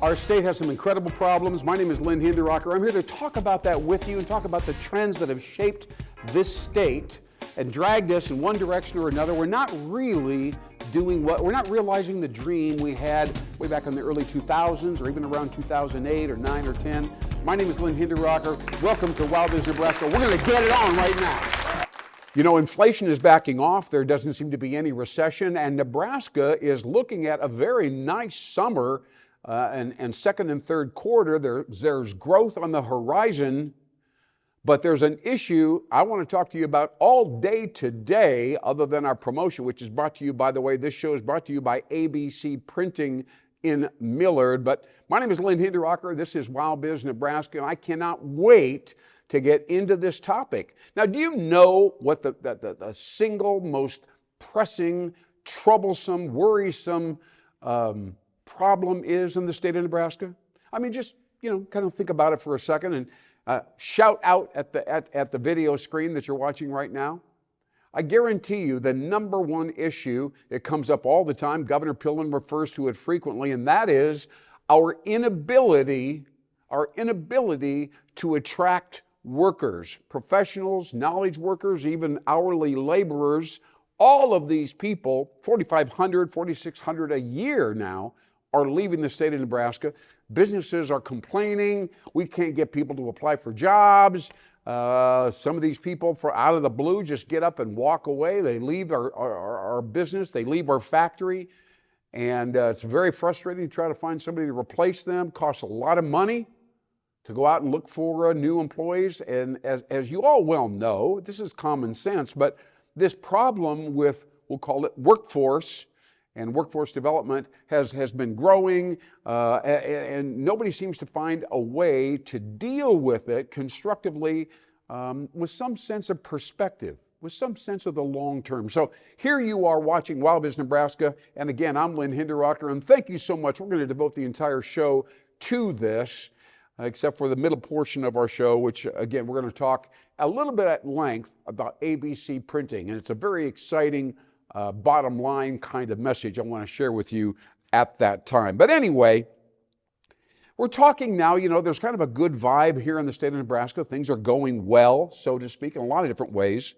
Our state has some incredible problems. My name is Lynn Hinderaker. I'm here to talk about that with you and talk about the trends that have shaped this state and dragged us in one direction or another. We're not really we're not realizing the dream we had way back in the early 2000s or even around 2008 or 9 or 10. My name is Lynn Hinderaker. Welcome to WowBiz Nebraska. We're going to get it on right now. You know, inflation is backing off. There doesn't seem to be any recession, and Nebraska is looking at a very nice summer and second and third quarter. There's growth on the horizon, but there's an issue I want to talk to you about all day today, other than our promotion, which is brought to you, by the way, this show is brought to you by ABC Printing in Millard. But my name is Lynn Hinderaker. This is WowBiz Nebraska, and I cannot wait to get into this topic. Now, do you know what the single most pressing, troublesome, worrisome problem is in the state of Nebraska? I mean, just, kind of think about it for a second and shout out at the video screen that you're watching right now. I guarantee you the number one issue, it comes up all the time, Governor Pillen refers to it frequently, and that is our inability to attract workers, professionals, knowledge workers, even hourly laborers. All of these people, 4,500, 4,600 a year now, are leaving the state of Nebraska. Businesses are complaining, we can't get people to apply for jobs. Some of these people, out of the blue, just get up and walk away. They leave our business, they leave our factory, and it's very frustrating to try to find somebody to replace them. Costs a lot of money to go out and look for new employees. And as you all well know, this is common sense, but this problem with, we'll call it workforce and workforce development, has been growing, and nobody seems to find a way to deal with it constructively, with some sense of perspective, with some sense of the long term. So here you are watching WowBiz Nebraska, and again, I'm Lynn Hinderaker, and thank you so much. We're going to devote the entire show to this, except for the middle portion of our show, which again, we're going to talk a little bit at length about ABC Printing, and it's a very exciting bottom line kind of message I want to share with you at that time. But anyway, we're talking now, there's kind of a good vibe here in the state of Nebraska. Things are going well, so to speak, in a lot of different ways.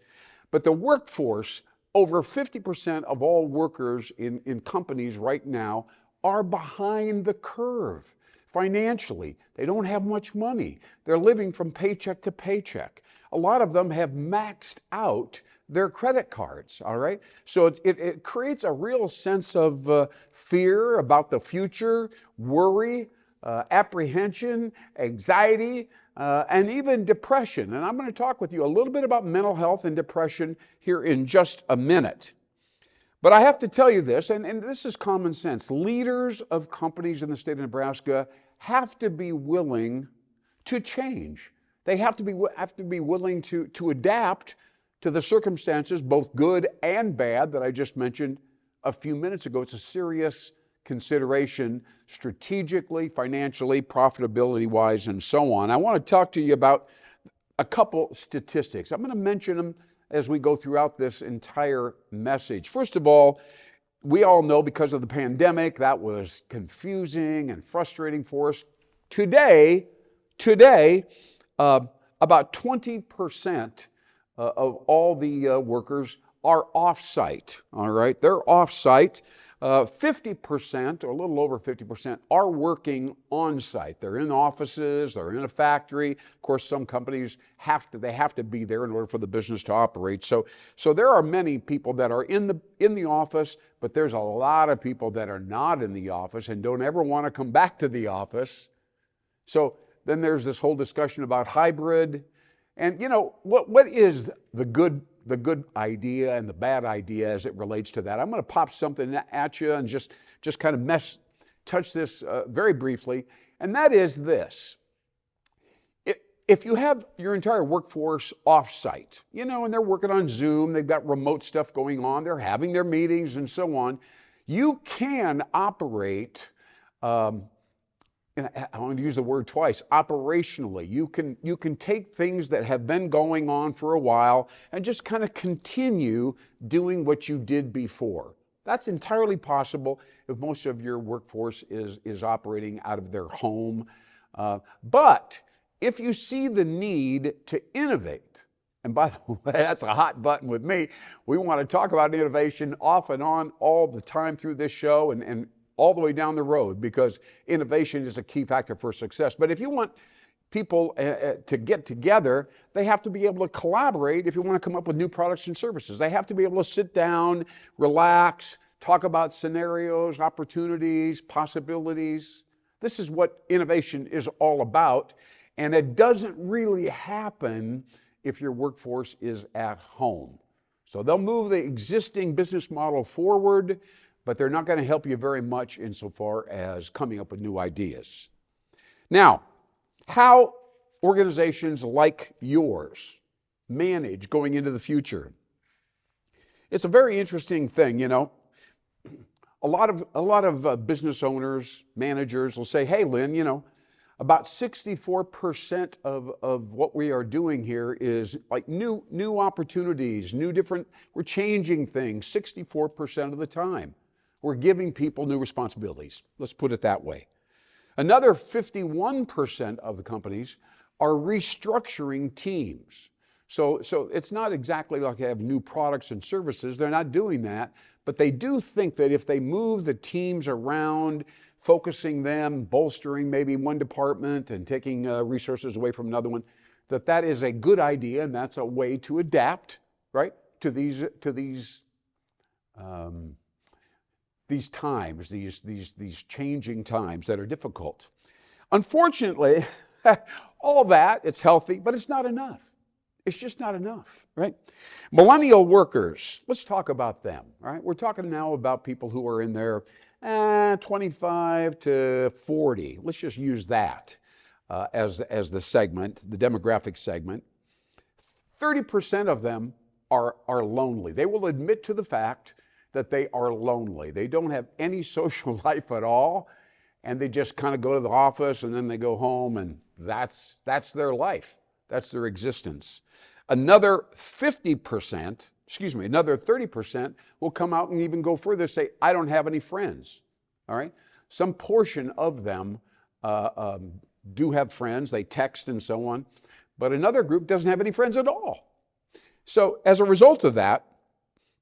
But the workforce, over 50% of all workers in companies right now are behind the curve financially. They don't have much money. They're living from paycheck to paycheck. A lot of them have maxed out their credit cards, all right? So it creates a real sense of fear about the future, worry, apprehension, anxiety, and even depression. And I'm going to talk with you a little bit about mental health and depression here in just a minute. But I have to tell you this, and this is common sense. Leaders of companies in the state of Nebraska have to be willing to change. They have to be willing to adapt to the circumstances, both good and bad, that I just mentioned a few minutes ago. It's a serious consideration strategically, financially, profitability-wise, and so on. I want to talk to you about a couple statistics. I'm going to mention them as we go throughout this entire message. First of all, we all know because of the pandemic, that was confusing and frustrating for us. Today, about 20% of all the workers are off-site, all right? They're off-site. 50%, or a little over 50%, are working on-site. They're in offices, they're in a factory. Of course, some companies have to be there in order for the business to operate. So there are many people that are in the office, but there's a lot of people that are not in the office and don't ever want to come back to the office. So then there's this whole discussion about hybrid. And what is the good idea and the bad idea as it relates to that? I'm going to pop something at you and just kind of touch this very briefly, and that is this. If you have your entire workforce off-site, and they're working on Zoom, they've got remote stuff going on, they're having their meetings and so on, you can operate and I want to use the word twice, operationally. You can take things that have been going on for a while and just kind of continue doing what you did before. That's entirely possible if most of your workforce is operating out of their home. But if you see the need to innovate, and by the way, that's a hot button with me. We want to talk about innovation off and on all the time through this show and all the way down the road, because innovation is a key factor for success. But if you want people to get together, they have to be able to collaborate if you want to come up with new products and services. They have to be able to sit down, relax, talk about scenarios, opportunities, possibilities. This is what innovation is all about, and it doesn't really happen if your workforce is at home. So they'll move the existing business model forward, but they're not going to help you very much insofar as coming up with new ideas. Now, how organizations like yours manage going into the future. It's a very interesting thing, you know. A lot of business owners, managers will say, hey, Lynn, you know, about 64% of what we are doing here is like new opportunities, we're changing things 64% of the time. We're giving people new responsibilities. Let's put it that way. Another 51% of the companies are restructuring teams. So it's not exactly like they have new products and services. They're not doing that, but they do think that if they move the teams around, focusing them, bolstering maybe one department and taking resources away from another one, that is a good idea, and that's a way to adapt, right, to these times, these changing times that are difficult. Unfortunately, all that, it's healthy, but it's not enough. It's just not enough, right? Millennial workers, let's talk about them, right? We're talking now about people who are in their 25 to 40. Let's just use that as the segment, the demographic segment. 30% of them are lonely. They will admit to the fact that they are lonely. They don't have any social life at all, and they just kind of go to the office and then they go home, and that's their life. That's their existence. Another 30% will come out and even go further, say, I don't have any friends, all right? Some portion of them do have friends, they text and so on, but another group doesn't have any friends at all. So as a result of that,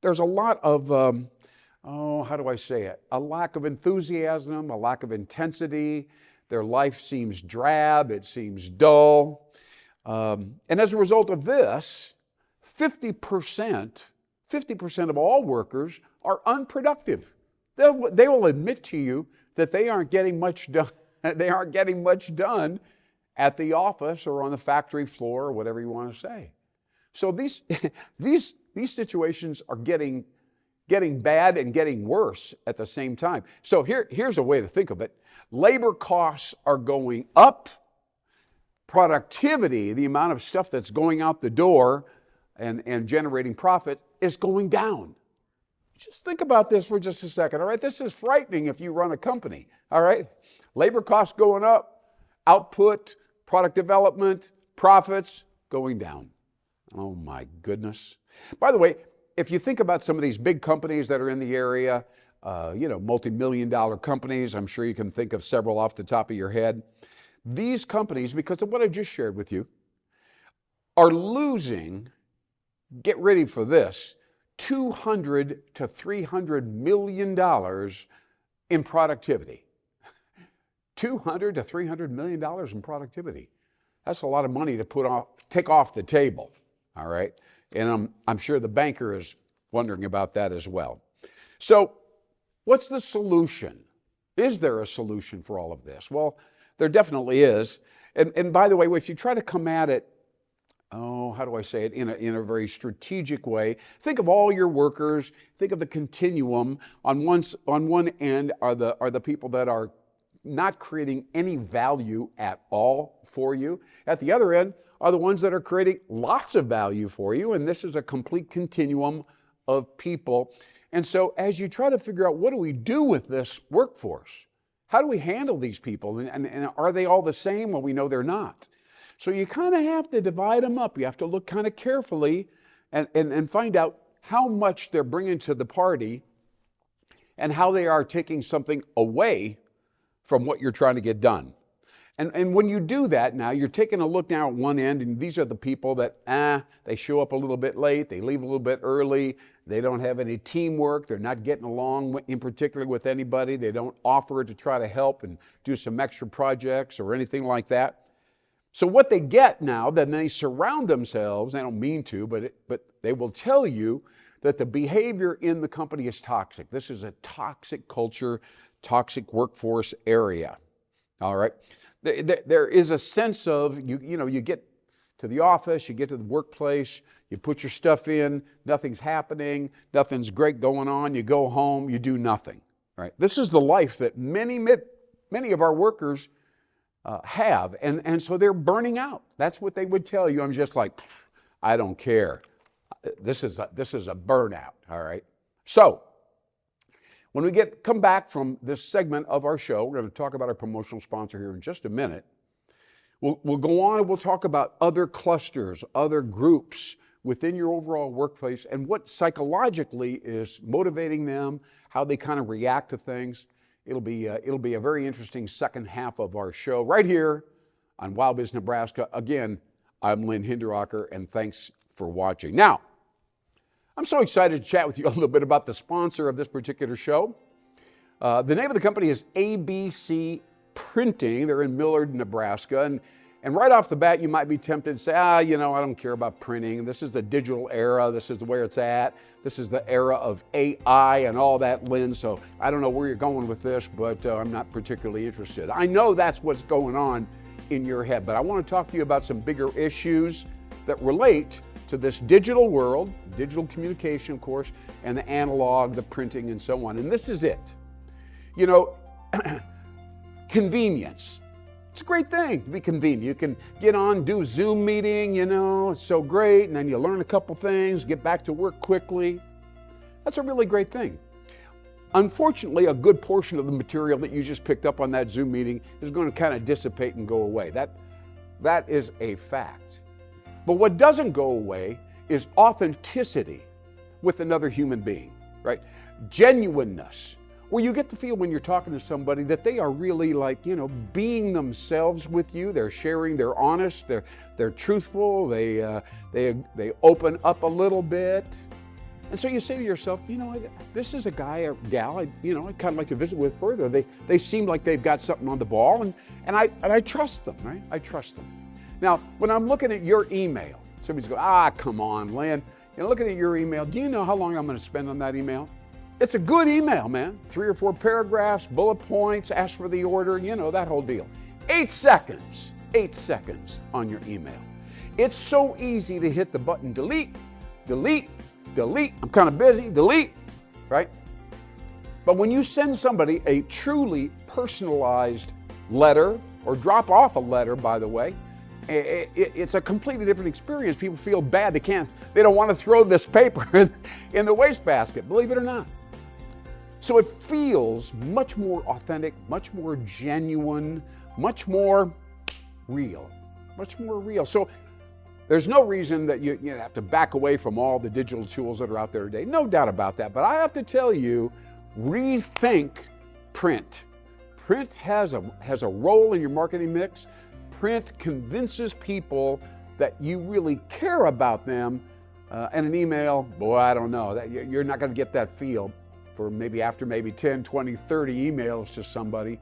there's a lot of, how do I say it? A lack of enthusiasm, a lack of intensity. Their life seems drab, it seems dull. And as a result of this, 50% of all workers are unproductive. They will admit to you that they aren't getting much done. They aren't getting much done at the office or on the factory floor or whatever you want to say. So these situations are getting bad and getting worse at the same time. So here's a way to think of it. Labor costs are going up. Productivity, the amount of stuff that's going out the door and generating profit, is going down. Just think about this for just a second, all right? This is frightening if you run a company, all right? Labor costs going up, output, product development, profits going down. Oh my goodness. By the way, if you think about some of these big companies that are in the area, multi-million-dollar companies, I'm sure you can think of several off the top of your head. These companies, because of what I just shared with you, are losing, get ready for this, $200 to $300 million in productivity. $200 to $300 million in productivity. That's a lot of money to take off the table, all right? And I'm sure the banker is wondering about that as well. So what's the solution? Is there a solution for all of this? Well, there definitely is. And by the way, if you try to come at it, how do I say it, in a very strategic way, think of all your workers, think of the continuum. On one end are the people that are not creating any value at all for you. At the other end are the ones that are creating lots of value for you, and this is a complete continuum of people. And so as you try to figure out what do we do with this workforce, how do we handle these people, and are they all the same? Well, we know they're not. So you kind of have to divide them up. You have to look kind of carefully and find out how much they're bringing to the party and how they are taking something away from what you're trying to get done. And when you do that now, you're taking a look now at one end, and these are the people that, they show up a little bit late, they leave a little bit early, they don't have any teamwork, they're not getting along in particular with anybody, they don't offer to try to help and do some extra projects or anything like that. So what they get now, then they surround themselves, they don't mean to, but they will tell you that the behavior in the company is toxic. This is a toxic culture, toxic workforce area, all right? There is a sense of, you get to the office, you get to the workplace, you put your stuff in, nothing's happening, nothing's great going on, you go home, you do nothing, right? This is the life that many of our workers have, and so they're burning out. That's what they would tell you. I'm just like, I don't care. This is a burnout, all right? So, when we come back from this segment of our show, we're going to talk about our promotional sponsor here in just a minute. We'll go on and we'll talk about other clusters, other groups within your overall workplace and what psychologically is motivating them, how they kind of react to things. It'll be a very interesting second half of our show right here on WowBiz Nebraska. Again, I'm Lynn Hinderaker, and thanks for watching. Now, I'm so excited to chat with you a little bit about the sponsor of this particular show. The name of the company is ABC Printing. They're in Millard, Nebraska. And right off the bat, you might be tempted to say, I don't care about printing. This is the digital era. This is where it's at. This is the era of AI and all that, Lynn. So I don't know where you're going with this, but I'm not particularly interested. I know that's what's going on in your head, but I want to talk to you about some bigger issues that relate to this digital world, digital communication, of course, and the analog, the printing, and so on. And this is it. Convenience. It's a great thing to be convenient. You can get on, do a Zoom meeting, it's so great, and then you learn a couple things, get back to work quickly. That's a really great thing. Unfortunately, a good portion of the material that you just picked up on that Zoom meeting is going to kind of dissipate and go away. That is a fact. But what doesn't go away is authenticity with another human being, right? Genuineness, where you get the feel when you're talking to somebody that they are really being themselves with you. They're sharing, they're honest, they're truthful, they open up a little bit. And so you say to yourself, this is a guy or gal I'd kind of like to visit with further. They seem like they've got something on the ball, and I trust them, right? I trust them. Now, when I'm looking at your email, somebody's going, come on, Lynn. Looking at your email, do you know how long I'm going to spend on that email? It's a good email, man. 3 or 4 paragraphs, bullet points, ask for the order, that whole deal. 8 seconds on your email. It's so easy to hit the button, delete, delete, delete. I'm kind of busy, delete, right? But when you send somebody a truly personalized letter, or drop off a letter, by the way, it's a completely different experience. People feel bad. They don't want to throw this paper in the wastebasket, believe it or not. So it feels much more authentic, much more genuine, much more real, So there's no reason that you have to back away from all the digital tools that are out there today. No doubt about that. But I have to tell you, rethink print. Print has a role in your marketing mix. Print convinces people that you really care about them, and an email, boy, I don't know, that you're not going to get that feel for after 10, 20, 30 emails to somebody.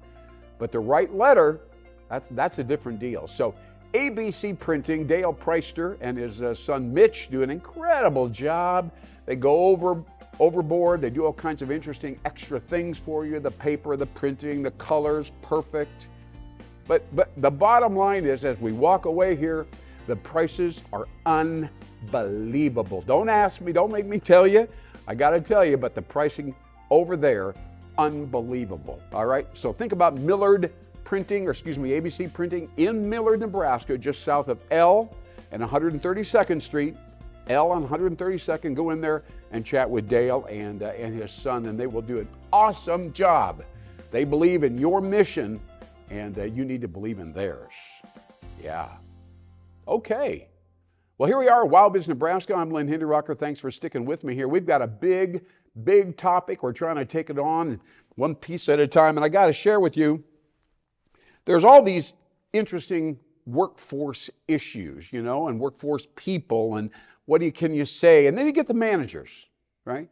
But the right letter, that's a different deal. So ABC Printing, Dale Preister and his son Mitch do an incredible job. They go overboard. They do all kinds of interesting extra things for you. The paper, the printing, the colors, perfect. But the bottom line is, as we walk away here, the prices are unbelievable. Don't ask me, don't make me tell you. I got to tell you, but the pricing over there, unbelievable. All right, so think about Millard Printing, ABC Printing in Millard, Nebraska, just south of L and 132nd Street. L on 132nd, go in there and chat with Dale and his son, and they will do an awesome job. They believe in your mission, and you need to believe in theirs. Yeah. Okay. Well, here we are, WowBiz Nebraska. I'm Lynn Hinderaker. Thanks for sticking with me here. We've got a big big topic. We're trying to take it on one piece at a time. And I got to share with you, there's all these interesting workforce issues, and workforce people, and can you say? And then you get the managers, right?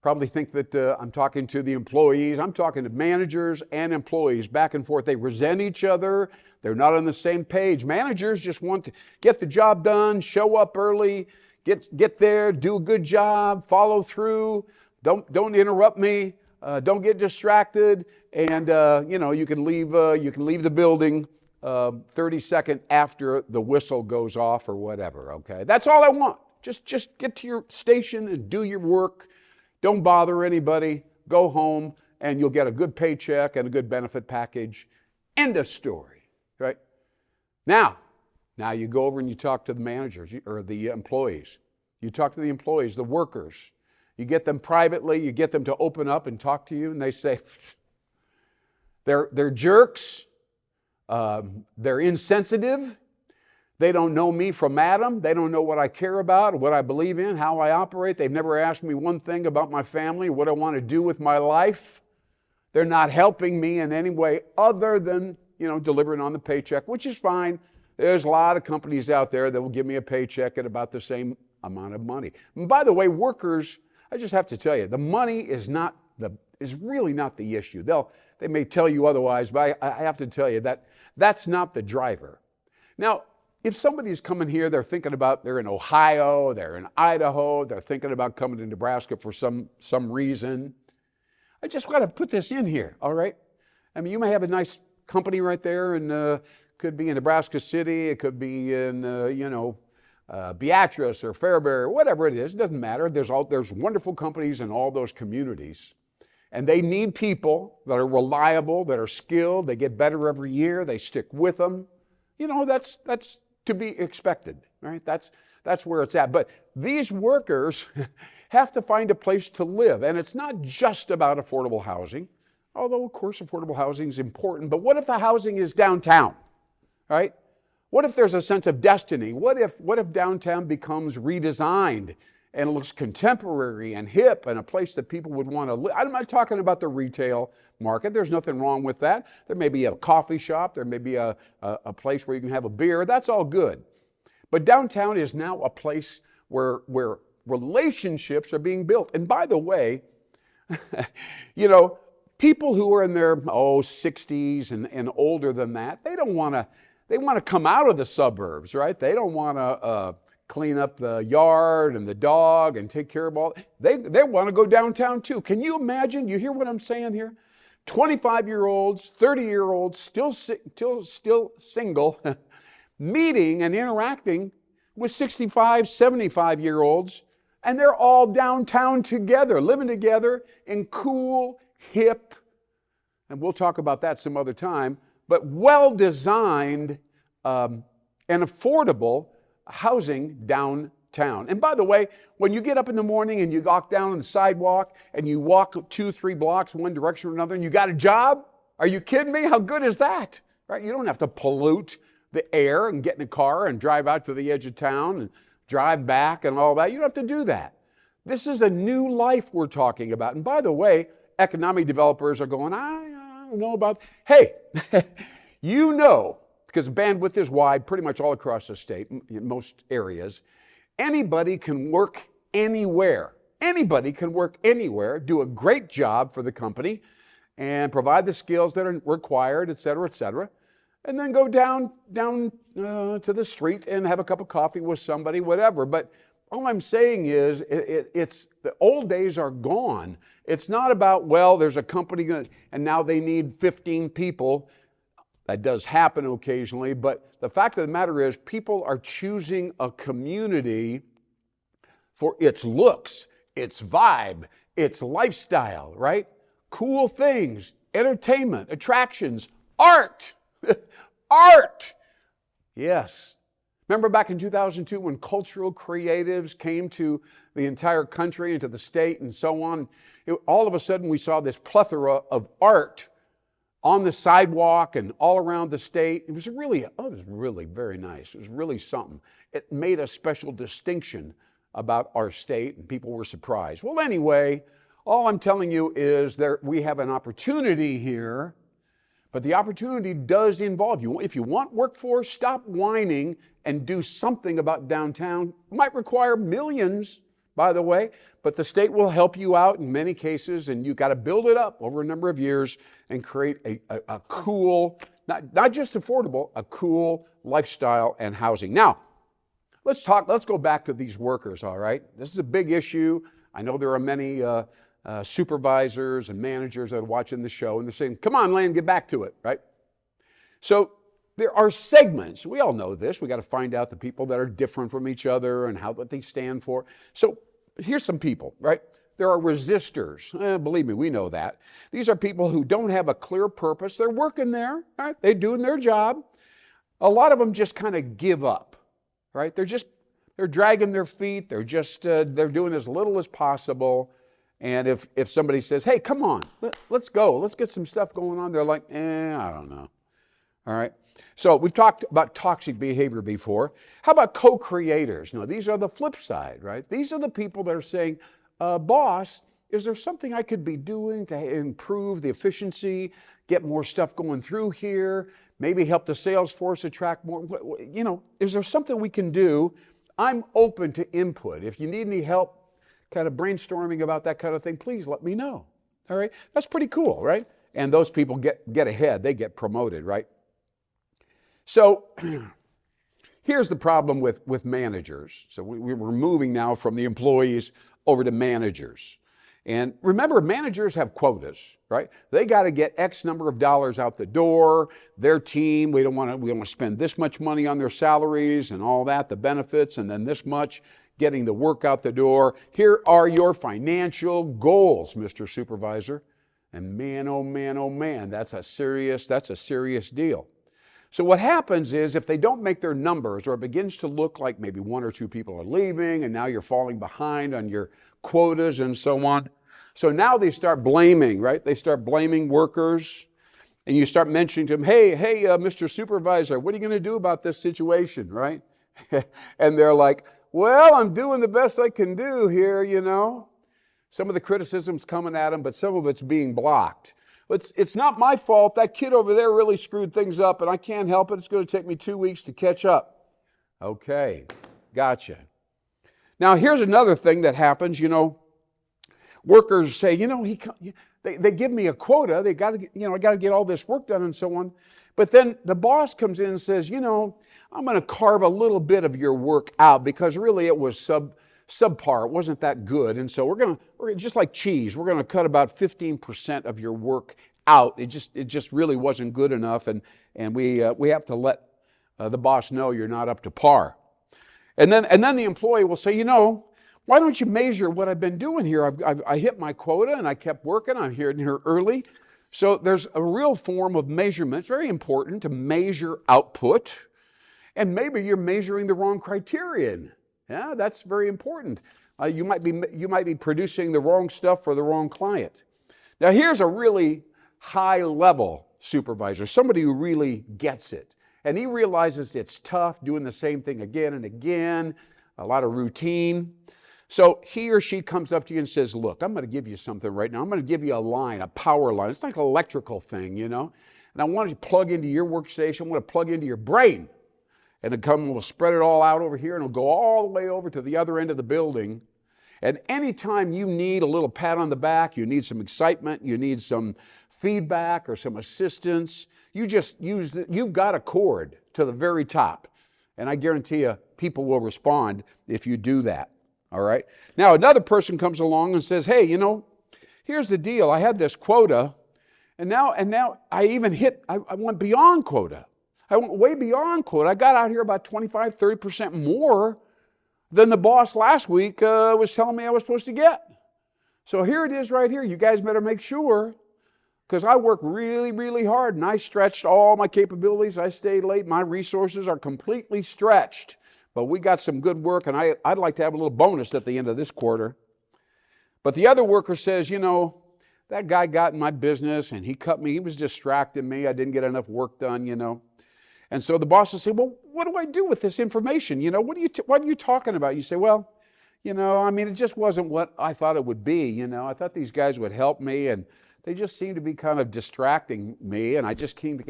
Probably think that I'm talking to the employees. I'm talking to managers and employees back and forth. They resent each other. They're not on the same page. Managers just want to get the job done, show up early, get there, do a good job, follow through. Don't interrupt me. Don't get distracted. And you can leave the building 30 seconds after the whistle goes off or whatever. Okay, that's all I want. Just get to your station and do your work. Don't bother anybody. Go home, and you'll get a good paycheck and a good benefit package. End of story, right? Now you go over and you talk to the managers or the employees. You talk to the employees, the workers. You get them privately. You get them to open up and talk to you, and they say, they're jerks. They're insensitive. They don't know me from Adam. They don't know what I care about, what I believe in, how I operate. They've never asked me one thing about my family, what I want to do with my life. They're not helping me in any way other than, delivering on the paycheck, which is fine. There's a lot of companies out there that will give me a paycheck at about the same amount of money. And by the way, workers, I just have to tell you, the money is really not the issue. They may tell you otherwise, but I have to tell you that's not the driver. Now, if somebody's coming here, they're in Ohio, they're in Idaho, they're thinking about coming to Nebraska for some reason, I just got to put this in here, all right? I mean, you may have a nice company right there, and could be in Nebraska City, it could be in, Beatrice or Fairbury, or whatever it is, it doesn't matter. There's wonderful companies in all those communities. And they need people that are reliable, that are skilled, they get better every year, they stick with them. That's to be expected, right? That's where it's at. But these workers have to find a place to live. And it's not just about affordable housing, although, of course, affordable housing is important. But what if the housing is downtown, right? What if there's a sense of destiny? What if downtown becomes redesigned and looks contemporary and hip and a place that people would want to live? I'm not talking about the retail market. There's nothing wrong with that. There may be a coffee shop. There may be a place where you can have a beer. That's all good. But downtown is now a place where relationships are being built. And by the way, people who are in their 60s and older than that, they want to come out of the suburbs, right? They don't want to clean up the yard and the dog and take care of all. They want to go downtown too. Can you imagine? You hear what I'm saying here? 25-year-olds, 30-year-olds, still single, meeting and interacting with 65, 75-year-olds, and they're all downtown together, living together in cool, hip, and we'll talk about that some other time, but well-designed and affordable housing downtown. And by the way, when you get up in the morning and you walk down on the sidewalk and you walk 2-3 blocks one direction or another and you got a job, are you kidding me? How good is that? Right? You don't have to pollute the air and get in a car and drive out to the edge of town and drive back and all that. You don't have to do that. This is a new life we're talking about. And by the way, economic developers are going, I don't know about, hey, because bandwidth is wide pretty much all across the state, in most areas. Anybody can work anywhere. Anybody can work anywhere, do a great job for the company, and provide the skills that are required, et cetera, and then go down to the street and have a cup of coffee with somebody, whatever. But all I'm saying is it's the old days are gone. It's not about, well, there's a company and now they need 15 people. That does happen occasionally, but the fact of the matter is people are choosing a community for its looks, its vibe, its lifestyle, right? Cool things, entertainment, attractions, art. Art! Yes. Remember back in 2002 when cultural creatives came to the entire country and to the state and so on? All of a sudden we saw this plethora of art on the sidewalk and all around the state. It was really very nice. It was really something. It made a special distinction about our state and people were surprised. Well, anyway, All I'm telling you is we have an opportunity here, but the opportunity does involve you. If you want workforce, stop whining and do something about downtown. It might require millions, by the way, but the state will help you out in many cases, and you've got to build it up over a number of years and create a cool, not just affordable, a cool lifestyle and housing. Now, let's go back to these workers, all right? This is a big issue. I know there are many supervisors and managers that are watching the show, and they're saying, come on, Lynn, get back to it, right? So there are segments. We all know this. We got to find out the people that are different from each other and what they stand for. So here's some people, right? There are resistors. Believe me, we know that. These are people who don't have a clear purpose. They're working there, right? They're doing their job. A lot of them just kind of give up, right? They're dragging their feet. They're doing as little as possible. And if somebody says, hey, come on, let's go. Let's get some stuff going on. They're like, I don't know. All right. So we've talked about toxic behavior before. How about co-creators? Now, these are the flip side, right? These are the people that are saying, boss, is there something I could be doing to improve the efficiency, get more stuff going through here, maybe help the sales force attract more? Is there something we can do? I'm open to input. If you need any help kind of brainstorming about that kind of thing, please let me know. All right? That's pretty cool, right? And those people get ahead. They get promoted, right? So here's the problem with managers. So we're moving now from the employees over to managers. And remember, managers have quotas, right? They got to get X number of dollars out the door. Their team, we don't want to spend this much money on their salaries and all that, the benefits, and then this much getting the work out the door. Here are your financial goals, Mr. Supervisor. And man, oh man, that's a serious deal. So what happens is if they don't make their numbers, or it begins to look like maybe one or two people are leaving and now you're falling behind on your quotas and so on. So now they start blaming, right? They start blaming workers, and you start mentioning to them, hey, Mr. Supervisor, what are you going to do about this situation, right? And they're like, well, I'm doing the best I can do here, Some of the criticism's coming at them, but some of it's being blocked. It's not my fault. That kid over there really screwed things up, and I can't help it. It's going to take me 2 weeks to catch up. Okay, gotcha. Now, here's another thing that happens. Workers say, they give me a quota. I got to get all this work done and so on. But then the boss comes in and says, I'm going to carve a little bit of your work out because really it was subpar. It wasn't that good. And so we're just like cheese. We're going to cut about 15% of your work out. It just really wasn't good enough. And we have to let the boss know you're not up to par. And then the employee will say, why don't you measure what I've been doing here? I hit my quota and I kept working. I'm here early. So there's a real form of measurement. It's very important to measure output. And maybe you're measuring the wrong criterion. Yeah, that's very important. You might be producing the wrong stuff for the wrong client. Now here's a really high-level supervisor, somebody who really gets it. And he realizes it's tough doing the same thing again and again, a lot of routine. So he or she comes up to you and says, look, I'm going to give you something right now. I'm going to give you a line, a power line. It's like an electrical thing, And I want you to plug into your workstation. I want to plug into your brain. And we'll spread it all out over here, and it'll go all the way over to the other end of the building. And anytime you need a little pat on the back, you need some excitement, you need some feedback or some assistance, you just you've got a cord to the very top. And I guarantee you, people will respond if you do that. All right? Now, another person comes along and says, hey, here's the deal. I had this quota, and now I went beyond quota. I went way beyond quota. I got out here about 25, 30% more than the boss last week was telling me I was supposed to get. So here it is right here. You guys better make sure, because I work really, really hard, and I stretched all my capabilities. I stayed late. My resources are completely stretched. But we got some good work, and I'd like to have a little bonus at the end of this quarter. But the other worker says, that guy got in my business, and he cut me. He was distracting me. I didn't get enough work done, And so the boss will say, well, what do I do with this information? What are you talking about? You say, well, I mean, it just wasn't what I thought it would be. I thought these guys would help me, and they just seem to be kind of distracting me, and I just can't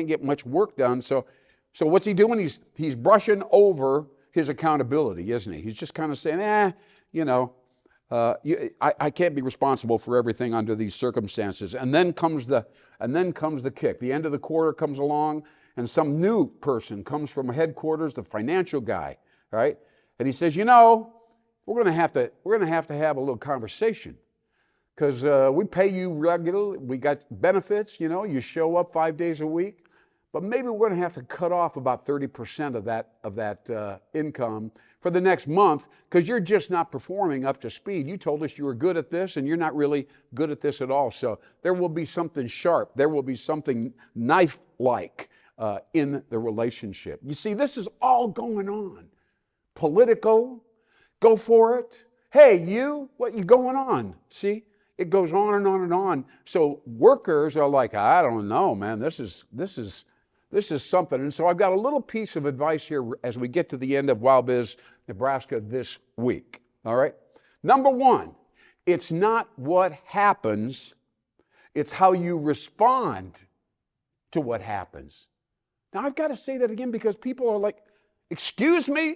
get much work done. So what's he doing? He's brushing over his accountability, isn't he? He's just kind of saying, I can't be responsible for everything under these circumstances. And then comes the kick. The end of the quarter comes along, and some new person comes from headquarters, the financial guy, right? And he says, we're going to have to have a little conversation, because we pay you regularly. We got benefits. You show up 5 days a week, but maybe we're going to have to cut off about 30% of that income for the next month, because you're just not performing up to speed. You told us you were good at this, and you're not really good at this at all. So there will be something sharp. There will be something knife-like in the relationship. You see, this is all going on. Political, go for it. Hey, what you going on? See, it goes on and on and on. So workers are like, I don't know, man, this is something. And so I've got a little piece of advice here as we get to the end of WowBiz Nebraska this week. All right. Number one, it's not what happens, it's how you respond to what happens. Now, I've got to say that again, because people are like, excuse me?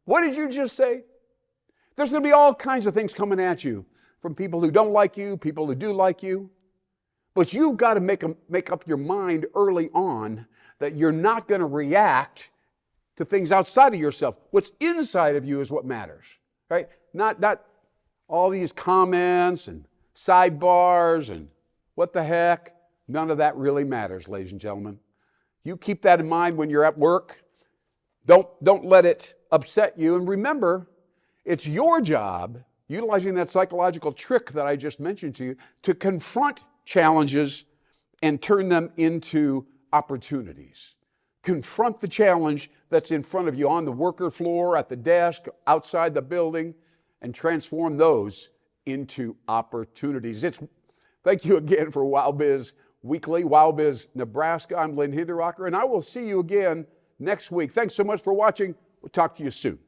What did you just say? There's going to be all kinds of things coming at you from people who don't like you, people who do like you. But you've got to make up your mind early on that you're not going to react to things outside of yourself. What's inside of you is what matters, right? Not all these comments and sidebars and what the heck. None of that really matters, ladies and gentlemen. You keep that in mind when you're at work. Don't let it upset you. And remember, it's your job, utilizing that psychological trick that I just mentioned to you, to confront challenges and turn them into opportunities. Confront the challenge that's in front of you on the worker floor, at the desk, outside the building, and transform those into opportunities. Thank you again for WowBiz Weekly, WowBiz Nebraska. I'm Lynn Hinderaker, and I will see you again next week. Thanks so much for watching. We'll talk to you soon.